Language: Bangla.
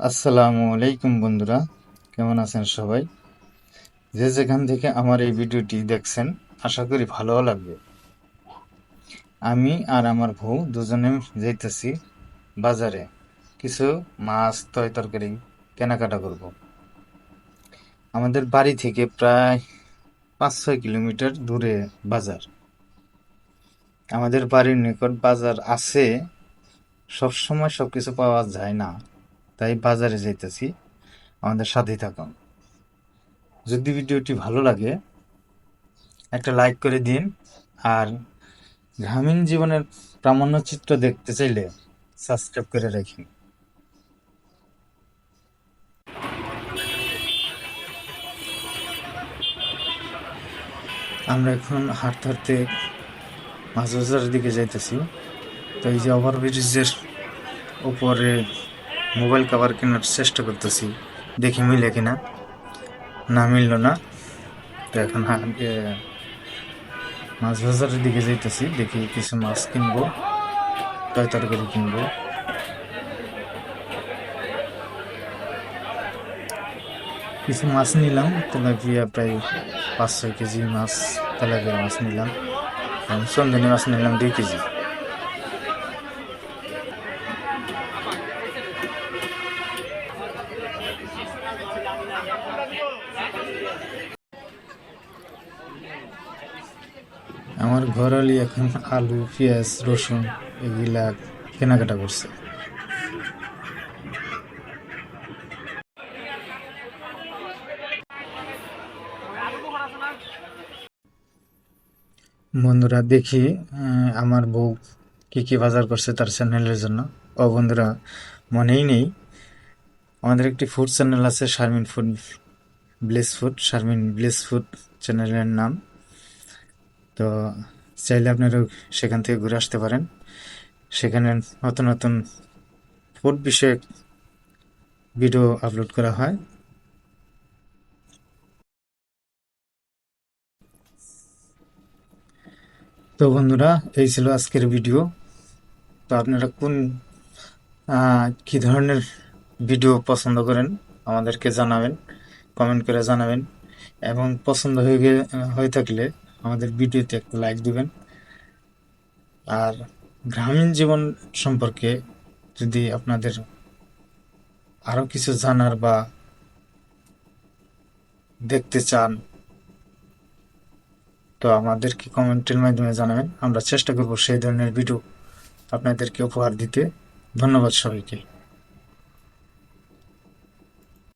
আসসালামু আলাইকুম বন্ধুরা, কেমন আছেন সবাই? যে যেখান থেকে আমার এই ভিডিওটি দেখছেন, আশা করি ভালো লাগবে। আমি আর আমার বউ দুজনে যাইতেছি বাজারে কিছু মাছ তরকারি কেনাকাটা করব। আমাদের বাড়ি থেকে প্রায় 5-6 কিলোমিটার দূরে বাজার। আমাদের বাড়ির নিকট বাজার আছে, সবসময় সবকিছু পাওয়া যায় না, তাই বাজারে যাইতেছি। আমাদের সাথেই থাকুন। যদি ভিডিওটি ভালো লাগে একটা লাইক করে দিন, আর গ্রামীণ জীবনের প্রামাণ্যচিত্র দেখতে চাইলে সাবস্ক্রাইব করে রাখুন। আমরা এখন হাঁটতে হাঁটতে মাছ বাজারের দিকে যাইতেছি। তো এই যে ওভারব্রিজের উপরে মোবাইল কভার কেনার চেষ্টা করতেছি, দেখি মিলে কিনা। না মিলল না, তো এখন মাছ বাজারের দিকে যাইতেছি, দেখি কিছু মাছ কিনবো, তরকারি কিনবো। কিছু মাছ নিলাম, তেলাপিয়া প্রায় 5-6 কেজি মাছ, তেলাপিয়া মাছ নিলাম। চন্দনী মাছ নিলাম 2 কেজি। আমার ঘরওয়ালি এখন আলু, পেঁয়াজ, রসুন এগুলা কেনাকাটা করছে। বন্ধুরা দেখি আমার বউ কি কি বাজার করছে তার চ্যানেলের জন্য। ও বন্ধুরা, মনেই নেই, আমাদের একটি ফুড চ্যানেল আছে, শারমিন ব্লেস ফুড চ্যানেলের নাম। তো চাইলে আপনারা সেখান থেকে ঘুরে আসতে পারেন। সেখানে নতুন নতুন ফুড বিষয়ক ভিডিও আপলোড করা হয়। তো বন্ধুরা, এই ছিল আজকের ভিডিও। তো আপনারা কি ধরনের ভিডিও পছন্দ করেন আমাদেরকে জানাবেন, কমেন্ট করে জানাবেন। এবং পছন্দ হয়ে থাকলে আমাদের ভিডিওতে একটা লাইক দিবেন। আর গ্রামীণ জীবন সম্পর্কে যদি আপনাদের আরো কিছু জানার বা দেখতে চান, তো আমাদেরকে কমেন্টের মাধ্যমে জানাবেন। আমরা চেষ্টা করব সেই ধরনের ভিডিও আপনাদেরকে উপহার দিতে। ধন্যবাদ সবাইকে।